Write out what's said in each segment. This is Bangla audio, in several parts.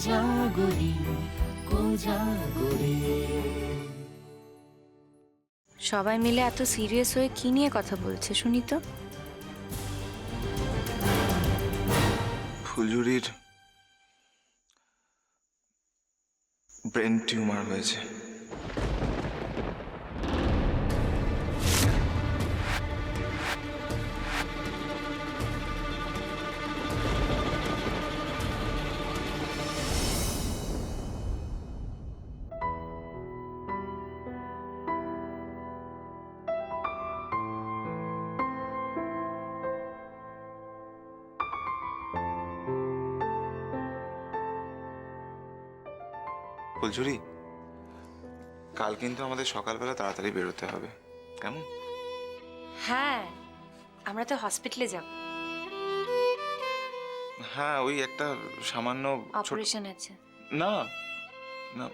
কোজাগরি কোজাগরি। সবাই মিলে এত সিরিয়াস হয়ে কি নিয়ে কথা বলছে শুনি তো। ফুলঝুরির ব্রেন টিউমার হয়েছে। ফুলঝুরি, কাল কিন্তু আমাদের সকালবেলা তাড়াতাড়ি বেরোতে হবে, কেমন? হ্যাঁ, আমরা তো হসপিটালে যাব। হ্যাঁ, ওই একটা সামান্য অপারেশন আছে। না না,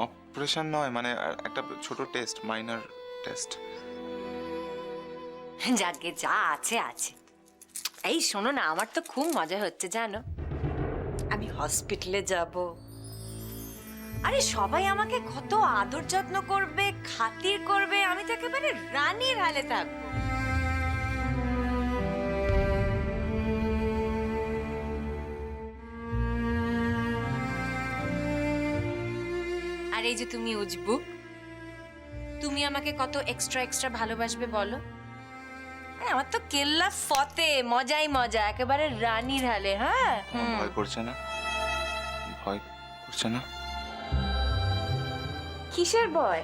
অপারেশন নয়, মানে একটা ছোট টেস্ট, মাইনর টেস্ট। যাকে যা আছে আছে। এই শোনো না, আমার তো খুব মজা হচ্ছে জানো, আমি হসপিটালে যাব। আরে সবাই আমাকে কত আদর যত্ন করবে, খাতির করবে, আমি তো একেবারে রানীর হালে থাকবো। আর এই যে তুমি উজবুক, তুমি আমাকে কত এক্সট্রা এক্সট্রা ভালোবাসবে বলো। আমার তো কেল্লা ফতে, মজাই মজা, একেবারে রানীর হালে। হ্যাঁ, ভয় করছে না? ভয় করছে না? কিসের ভয়?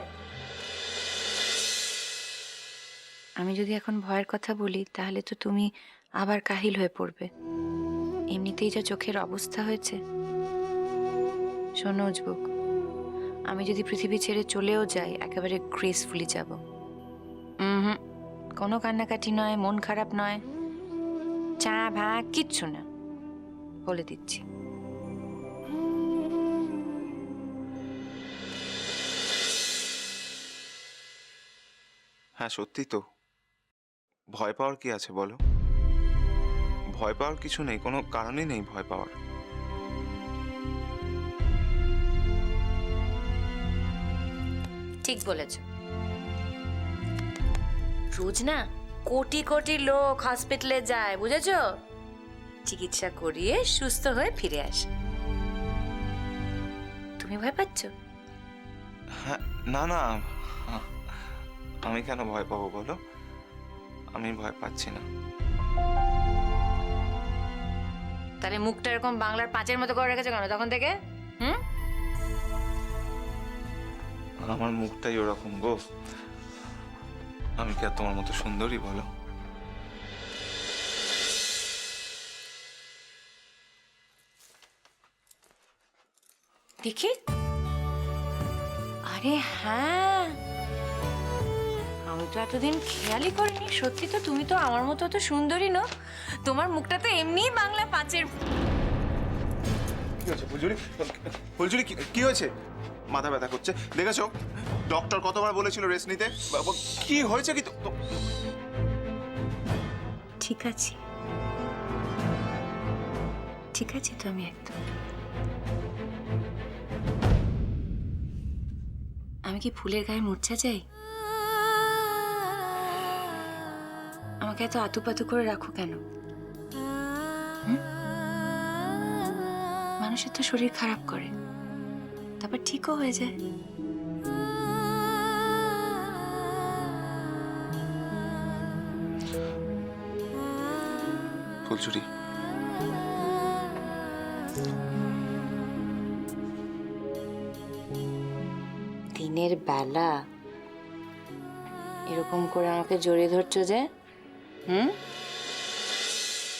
আমি যদি এখন ভয়ের কথা বলি তাহলে তো তুমি আবার কাহিল হয়ে পড়বে। এমনিতেই যা চোখের অবস্থা হয়েছে। শোনো উজবুক, আমি যদি পৃথিবী ছেড়ে চলেও যাই একেবারে গ্রেসফুলি যাব। কোনো কান্নাকাটি নয়, মন খারাপ নয়, চা ভা কিচ্ছু না, বলে দিচ্ছি। হ্যাঁ, সত্যি তো। ভয় পাওয়ার কি আছে বলো? ভয় পাওয়ার কিছু নেই, কোনো কারণই নেই ভয় পাওয়ার। ঠিক বলেছ। রোজ না কোটি কোটি লোক হসপিটালে যায়, বুঝেছো? চিকিৎসা করিয়ে সুস্থ হয়ে ফিরে আসে। তুমি ভয় পাচ্ছ? হ্যাঁ, না না, আমি কেন ভয় পাবো বলো? আমি ভয় পাচ্ছি না। তাহলে মুখটা এরকম বাংলার পাঁচের মতো করে রেখেছো কেন তখন থেকে? আমার মুখটাই ওরকম গো। আমি কি আর তোমার মতো সুন্দরী বলো? দেখি। আরে হ্যাঁ, আমি তো এতদিন খেয়ালই করিনি। সত্যি তো, তুমি তো আমার মতো তো সুন্দরী নো। তোমার মুখটা তো এমনি বাংলা পাঁচের। কি হয়েছে ফুলঝুরি? ফুলঝুরি কি হয়েছে? মাথা ব্যথা করছে দেখেছো? ডক্টর কতবার বলেছিল রেস্ট নিতে। কি হয়েছে কি? ঠিক আছে, ঠিক আছে তো, আমি একদম। আমি কি ফুলের গায়ে মূর্ছা যাই? আমাকে এত আতুপাতু করে রাখো কেন? মানুষের তো শরীর খারাপ করে, তারপর ঠিকও হয়ে যায়। ফুলঝুরি, দিনের বেলা এরকম করে আমাকে জড়িয়ে ধরছো যে?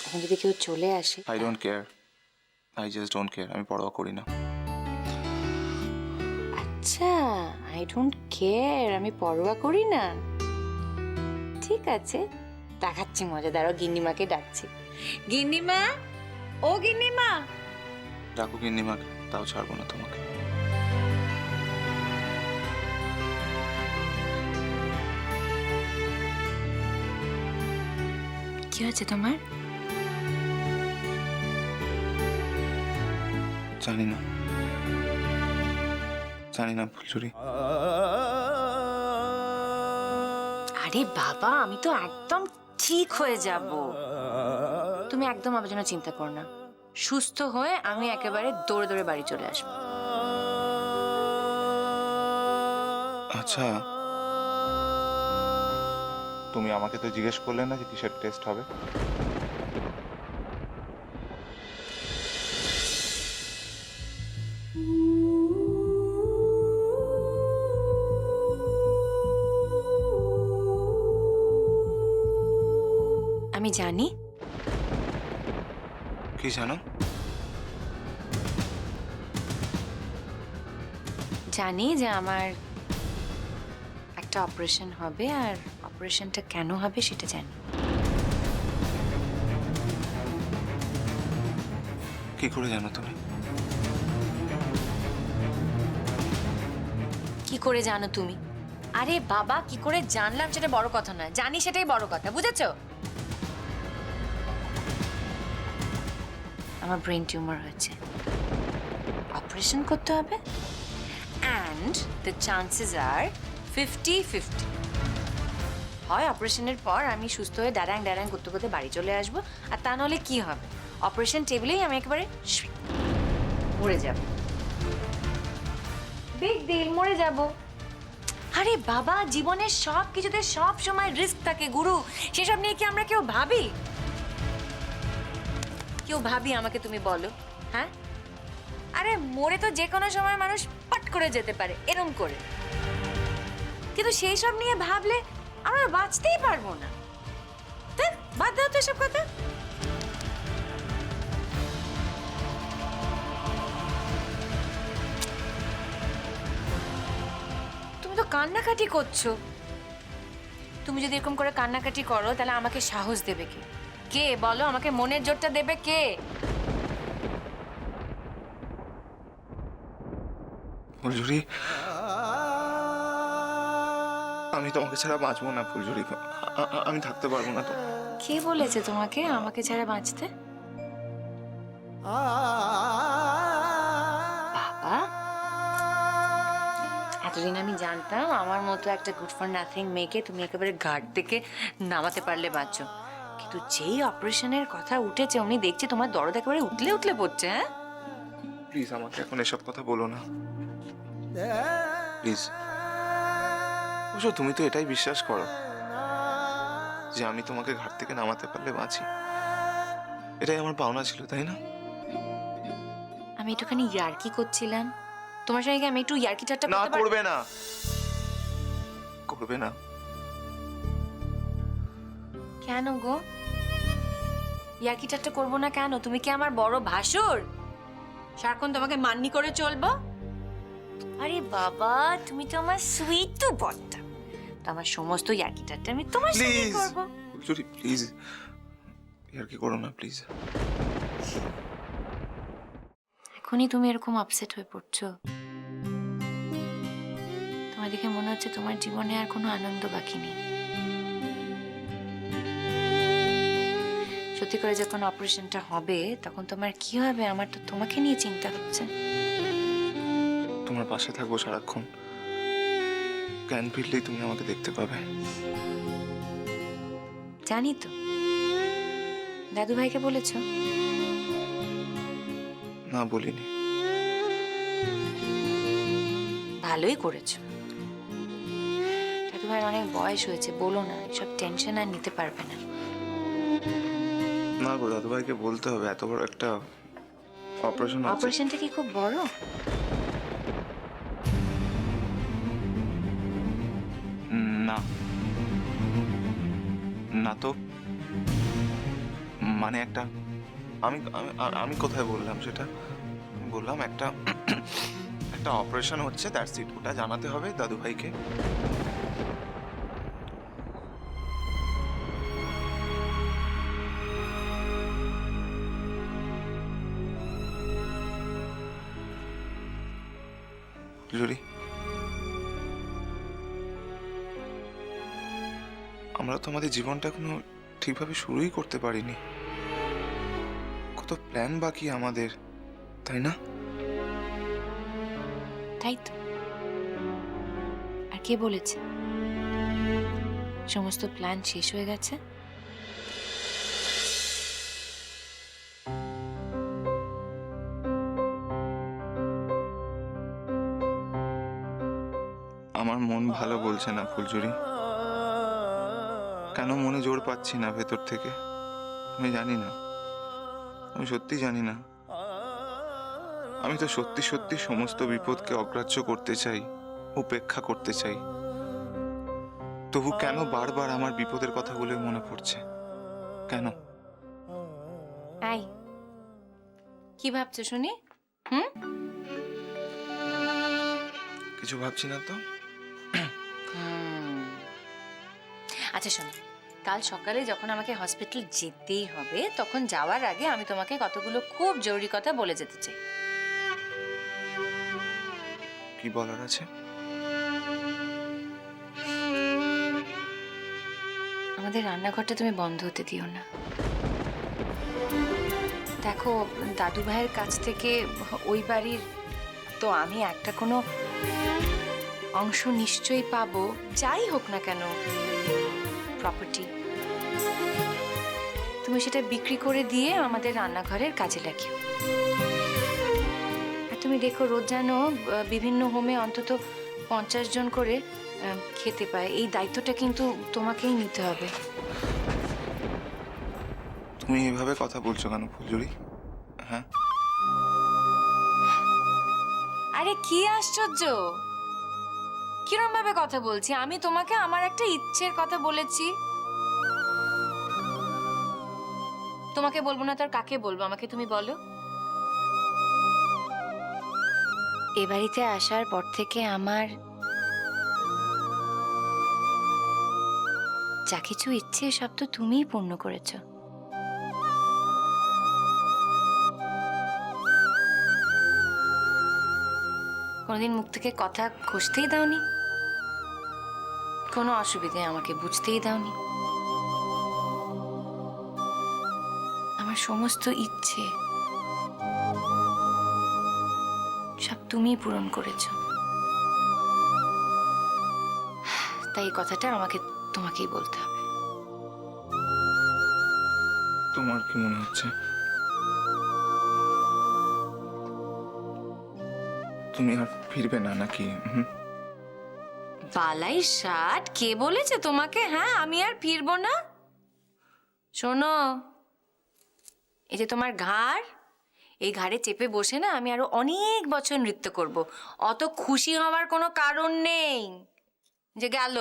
এখন যদি কেউ চলে আসে? I don't care, I just don't care. আমি পরোয়া করি না। আচ্ছা, আই ডোন্ট কেয়ার, আমি পরোয়া করি না। ঠিক আছে, দেখাচ্ছি মজা। দাঁড়াও, গিন্নিমাকে ডাকছি। গিন্নিমা, ও গিন্নিমা। ডাকু গিন্নিমাকে, তাও ছাড়বো না তোমাকে। কি হয়েছে তোমার? জানি না, জানি না ফুলঝুরি। আরে বাবা, আমি তো একদম ঠিক হয়ে যাব। তুমি একদম আমার জন্য চিন্তা করো না। সুস্থ হয়ে আমি একেবারে দৌড়ে দৌড়ে বাড়ি চলে আসবো। আচ্ছা, তুমি আমাকে তো জিজ্ঞেস করলে না যে কিসের টেস্ট হবে? আমি জানি। কি জানো? জানি যে আমার একটা অপারেশন হবে, আর অপারেশনটা কেন হবে সেটা জানি। কি করে জানো তুমি? কি করে জানো তুমি? আরে বাবা, কি করে জানলাম সেটা বড় কথা নয়, জানি সেটাই বড় কথা, বুঝেছো? আমার ব্রেন টিউমার হয়েছে, অপারেশন করতে হবে, অ্যান্ড দ্য চান্সেস আর 50-50। হয় অপারেশনের পর আমি সুস্থ হয়ে ড্যারাং ড্যারাং করতে করতে বাড়ি চলে আসবো, আর তা নাহলে কি হবে, অপারেশন টেবিলেই আমি একেবারে মরে যাব। বিগ ডিল, মরে যাব। আরে বাবা, জীবনের সব কিছুতে সব সময় রিস্ক থাকে গুরু, সেসব নিয়ে কি আমরা কেউ ভাবি? কেউ ভাবি আমাকে তুমি বলো? হ্যাঁ, আরে মরে তো যে কোনো সময় মানুষ পাট করে যেতে পারে, এরম করে। কিন্তু সেই সব নিয়ে ভাবলে আমরা বাঁচতেই পারবো না। দেখ, বাদ দাও তো এসব কথা। তুমি তো কান্নাকাটি করছো। তুমি যদি এরকম করে কান্নাকাটি করো তাহলে আমাকে সাহস দেবে কে? কে বলো, আমাকে মনের জোরটা দেবে কে? ফুলঝুরি, আমি তোমাকে ছাড়া বাঁচবো না ফুলঝুরি। আমি থাকতে পারবো না তো। কে বলেছে তোমাকে আমাকে ছাড়া বাঁচতে? বাবা, এতদিন আমি জানতাম আমার মতো একটা গুড ফর নাথিং মেয়েকে তুমি একেবারে ঘাট থেকে নামাতে পারলে বাঁচো, কিন্তু যেই অপারেশনের কথা উঠেছে উনি দেখছি তোমার দরদ একেবারে উতলে উতলে পড়ছে। হ্যাঁ, প্লিজ আমাকে এখন এসব কথা বলো না প্লিজ। অবশ্য তুমি তো এটাই বিশ্বাস করো যে আমি তোমাকে ঘাট থেকে নামাতে পারলে বাঁচি। এটাই আমার পাওনা ছিল, তাই না? আমি একটুখানি ইয়ার্কি করছিলাম তোমার সঙ্গে। আমি একটু ইয়ার্কি ঠাট্টা না, করতে পারি? করবে না, করবে না। কেন গো ইয়ার্কি ঠাট্টা করবো না কেন? তুমি কি আমার বড় ভাসুর সারাক্ষণ তোমাকে মান্নি করে চলবো? আরে বাবা, তুমি তো আমার সুইট টু বটটা, তো আমার সমস্ত ইয়ার্কি ঠাট্টা আমি তোমার সাথে প্লিজ করব। ফুলঝুরি, প্লিজ আর কি করো না প্লিজ। এখনই তুমি এরকম আপসেট হয়ে পড়ছো? তোমার দেখে মনে হচ্ছে তোমার জীবনে আর কোনো আনন্দ বাকি নেই। সত্যি করে যখন অপারেশনটা হবে তখন তোমার কি হবে? আমার তো তোমাকে নিয়ে চিন্তা হচ্ছে। তোমার পাশে থাকবো সারাক্ষণ, জ্ঞান ফিরলেই তুমি আমাকে দেখতে পাবে। জানি তো। দাদু ভাইকে বলেছো? না, বলিনি। ভালোই করেছো। দাদু ভাইয়ের অনেক বয়স হয়েছে, বলো না, সব টেনশন আর নিতে পারবে না। না গো, দাদু ভাইকে বলতে হবে, এত বড় একটা অপারেশন। অপারেশনটা কি খুব বড়? না, না তো, মানে একটা, আমি আমি কোথায় বললাম সেটা? বললাম একটা একটা অপারেশন হচ্ছে, দ্যাটস ইট। ওটা জানাতে হবে দাদু ভাইকে। জুরি, আমরা তো আমাদের জীবনটা এখনো ঠিকভাবে শুরুই করতে পারিনি। কত প্ল্যান বাকি আমাদের, তাই না? তাই তো। আর কে বলেছে সমস্ত প্ল্যান শেষ হয়ে গেছে? আমার মন ভালো বলছে না ফুলঝুরি। কেন মনে জোর পাচ্ছি না ভেতর থেকে আমি জানি না। আমি সত্যি জানি না। আমি তো সত্যি সত্যি সমস্ত বিপদকে অগ্রাহ্য করতে চাই, উপেক্ষা করতে চাই। তবু কেন বারবার আমার বিপদের কথাগুলো মনে পড়ছে? কেন? এই কি ভাবছো শুনি? কিছু ভাবছি না তো। আচ্ছা শোনো, কাল সকালে যখন আমাকে হসপিটাল যেতেই হবে তখন যাওয়ার আগে আমি তোমাকে কতগুলো খুব জরুরি কথা বলে যেতে চাই। কি বলার আছে? আমাদের রান্নাঘরটা তুমি বন্ধ হতে দিও না। দেখো, দাদু ভাইয়ের কাছ থেকে ওই বাড়ির তো আমি একটা কোনো অংশ নিশ্চয়ই পাবো, যাই হোক না কেন প্রপার্টি। তুমি সেটা বিক্রি করে দিয়ে আমাদের রান্নাঘরের কাজে লাগিও। আর তুমি দেখো রোজ যেন বিভিন্ন হোমে অন্তত 50 জন করে খেতে পায়। এই দায়িত্বটা কিন্তু তোমাকেই নিতে হবে। তুমি এভাবে কথা বলছো কেন ফুলঝুরি? হ্যাঁ, আরে কি আশ্চর্য, কিরম ভাবে কথা বলছি? আমি তোমাকে আমার একটা ইচ্ছের কথা বলেছি। তোমাকে বলবো না তো আর কাকে বলবো? আমাকে তুমি বলো। এ বাড়িতে আসার পর থেকে আমার যা কিছু ইচ্ছে সব তো তুমিই পূর্ণ করেছো। কোনোদিন মুখ থেকে কথা খসতেই দাওনি, কোনো অসুবিধে আমাকে বুঝতেই দাওনি। আমার সমস্ত ইচ্ছে সব তুমিই পূরণ করেছো। তাই এই কথাটা আমাকে তোমাকেই বলতে হবে। তোমার কি মনে হচ্ছে তুমি আর ফিরবে না নাকি? বালাই ষাট, কে বলেছে তোমাকে হ্যাঁ আমি আর ফিরবো না? শোনো, এই যে তোমার ঘাড়, এই ঘাড়ে চেপে বসে না আমি আরো অনেক বছর নৃত্য করব। অত খুশি হওয়ার কোনো কারণ নেই যে গেল।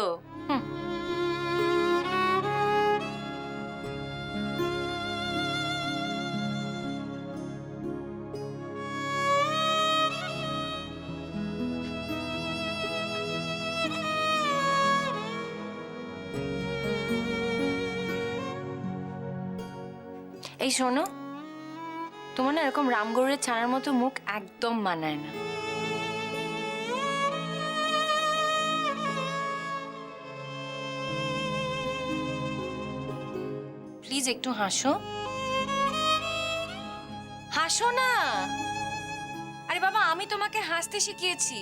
এই শোনো, তোমার না এরকম রামগৌড়ের ছানার মতো মুখ একদম মানায় না। প্লিজ একটু হাসো, হাসো না। আরে বাবা, আমি তোমাকে হাসতে শিখিয়েছি,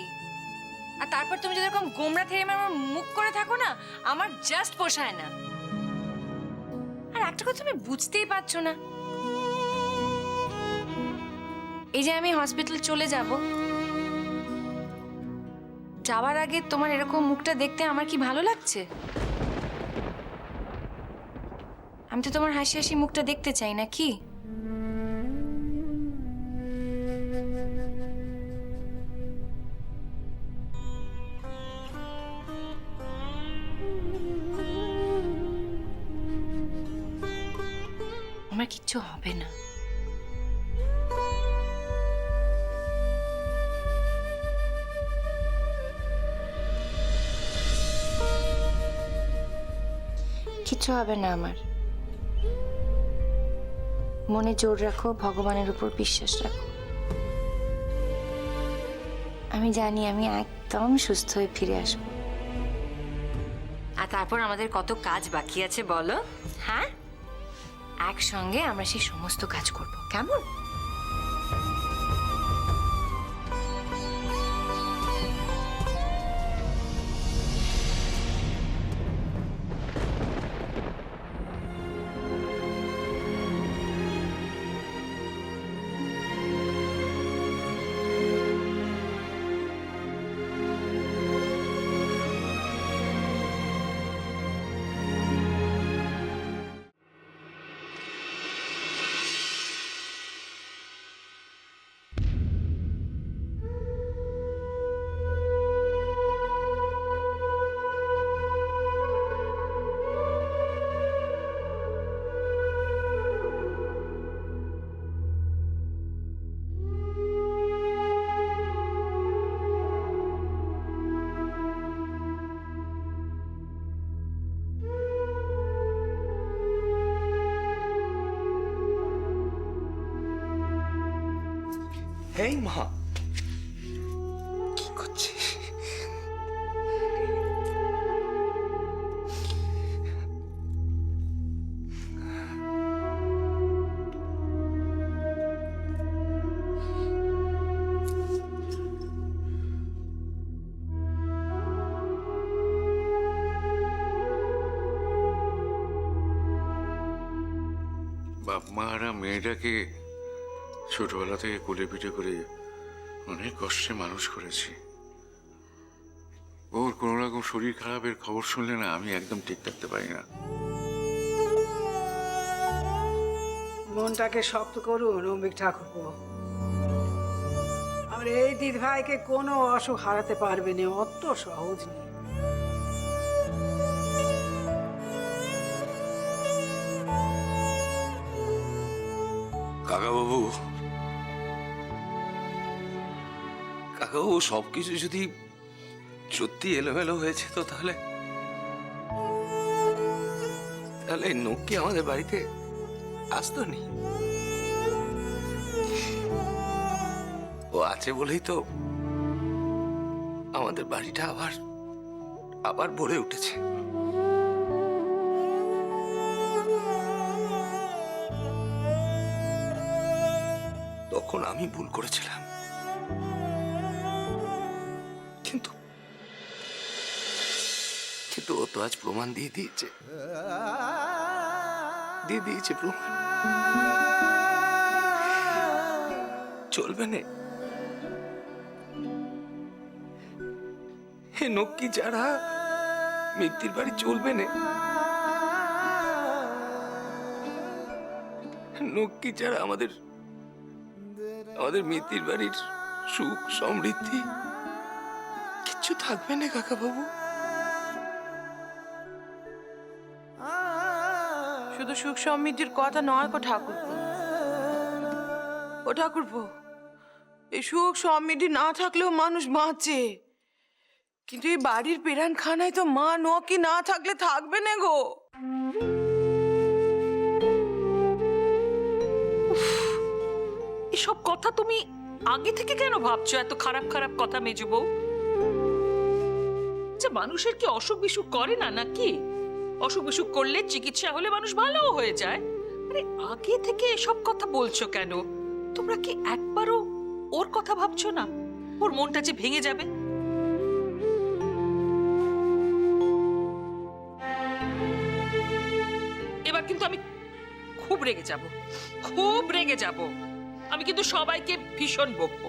আর তারপর তুমি যদি এরকম গোমরা থেকে আমার মুখ করে থাকো না, আমার জাস্ট পোষায় না। আর একটা কথা তুমি বুঝতেই পারছো না, এই যে আমি হসপিটাল চলে যাব, যাওয়ার আগে তোমার এরকম মুখটা দেখতে আমার কি ভালো লাগছে? আমি তো তোমার হাসি হাসি মুখটা দেখতে চাই না কি? আমার কিচ্ছু হবে না। কিচ্ছু হবে না আমার। মনে জোর রাখো, ভগবানের উপর বিশ্বাস রাখো। আমি জানি আমি একদম সুস্থ হয়ে ফিরে আসবো। আর তারপর আমাদের কত কাজ বাকি আছে বলো? হ্যাঁ, একসঙ্গে আমরা সেই সমস্ত কাজ করব, কেমন? এই মা, কি করছিস? বাপ মারা মেয়েটাকে ছোটবেলা থেকে কোলে পিঠে করে অনেক কষ্টে মানুষ করেছি। ওর কোনো রকম শরীর খারাপের খবর শুনলে না আমি একদম ঠিক থাকতে পারি না। মনটাকে শক্ত করুন অম্বিক ঠাকুরপো। আমার এই দিদ ভাইকে কোনো অসুখ হারাতে পারবে না, অত সহজ নেই। কাকাবাবু, কাকাবাবু, সবকিছু যদি সত্যি এলোমেলো হয়েছে তো তাহলে তাহলে নোক কি আমাদের বাড়িতে আসতো নি? ও আছে বলেই তো আমাদের বাড়িটা আবার আবার ভরে উঠেছে। তখন আমি ভুল করেছিলাম, কিন্তু কিন্তু ও তো আজ প্রমাণ দিয়ে দিয়েছে, প্রমাণ। চলবে না হে নক্কি যারা মিত্তির বাড়ি, চলবে না নক্কি যারা আমাদের মিত্তির বাড়ির সুখ সমৃদ্ধি কিচ্ছু থাকবে না কাকাবাবু। শুধু সুখ সমৃদ্ধির কথা নয় গো ঠাকুরপো। ও ঠাকুরপো, এই সুখ সমৃদ্ধি না থাকলেও মানুষ বাঁচে, কিন্তু এই বাড়ির পেরান খানায় তো মা নকি না থাকলে থাকবে না গো। এসব কথা তুমি আগে থেকে কেন ভাবছো? এত খারাপ খারাপ কথা মেজো বউ। যে মানুষের কি অসুখ বিসুখ করে না নাকি? অসুখ বিসুখ করলে চিকিৎসা হলে মানুষ ভালোও হয়ে যায়। আরে আগে থেকে এসব কথা বলছো কেন? তোমরা কি একবারও ওর কথা ভাবছো না? ওর মনটা যে ভেঙে যাবে। এবার কিন্তু আমি খুব রেগে যাব, খুব রেগে যাব। আমি কিন্তু সবাইকে ভীষণ বকবো।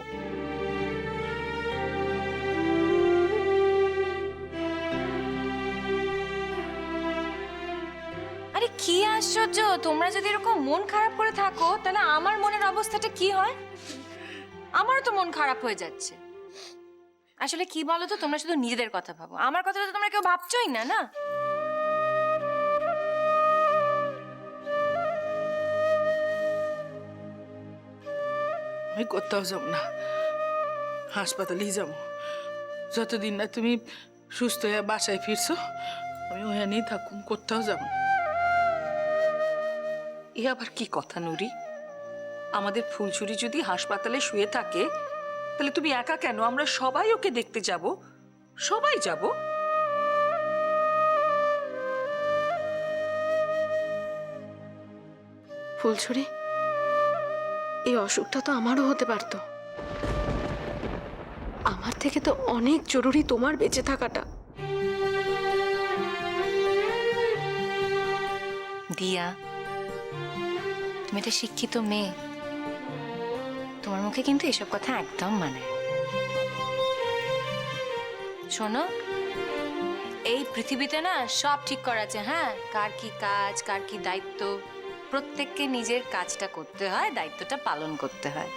আরে কি আশ্চর্য, তোমরা যদি এরকম মন খারাপ করে থাকো তাহলে আমার মনের অবস্থাটা কি হয়? আমারও তো মন খারাপ হয়ে যাচ্ছে। আসলে কি বলো তো, তোমরা শুধু নিজেদের কথা ভাবো, আমার কথাটা তো তোমরা কেউ ভাবছোই না, না? আমি কোথাও যাব না, হাসপাতালেই যাবো। যতদিন না তুমি সুস্থ হয়ে বাসায় ফিরছো আমি ওখানেই থাকুম, কোথাও যাব না। এ আবার কি কথা নুরি? আমাদের ফুলছুরি যদি হাসপাতালে শুয়ে থাকে তাহলে তুমি একা কেন? আমরা সবাই ওকে দেখতে যাব, সবাই যাব। ফুলছড়ি, এই অসুখটা তো আমারও হতে পারতো। আমার থেকে তো অনেক জরুরি তোমার বেঁচে থাকাটা। দিয়া, তুমি একটা শিক্ষিত মেয়ে, তোমার মুখে কিন্তু এসব কথা একদম মানে। শোনো, এই পৃথিবীতে না সব ঠিক করা আছে। হ্যাঁ, কার কি কাজ, কার কি দায়িত্ব, প্রত্যেককে নিজের কাজটা করতে হয়, দায়িত্বটা পালন করতে হয়।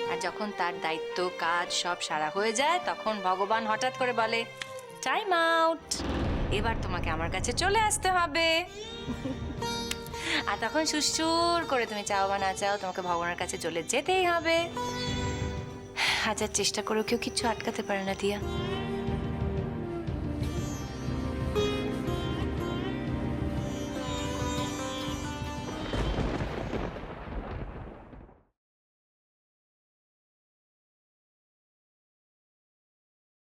আর যখন তার দায়িত্ব কাজ সব সারা হয়ে যায় তখন ভগবান হঠাৎ করে বলে টাইম আউট, এবার তোমাকে আমার কাছে চলে আসতে হবে। আর তখন সুসুর করে তুমি চাও বা না চাও তোমাকে ভগবানের কাছে চলে যেতেই হবে। হাজার চেষ্টা করেও কেউ কিচ্ছু আটকাতে পারে না দিয়া।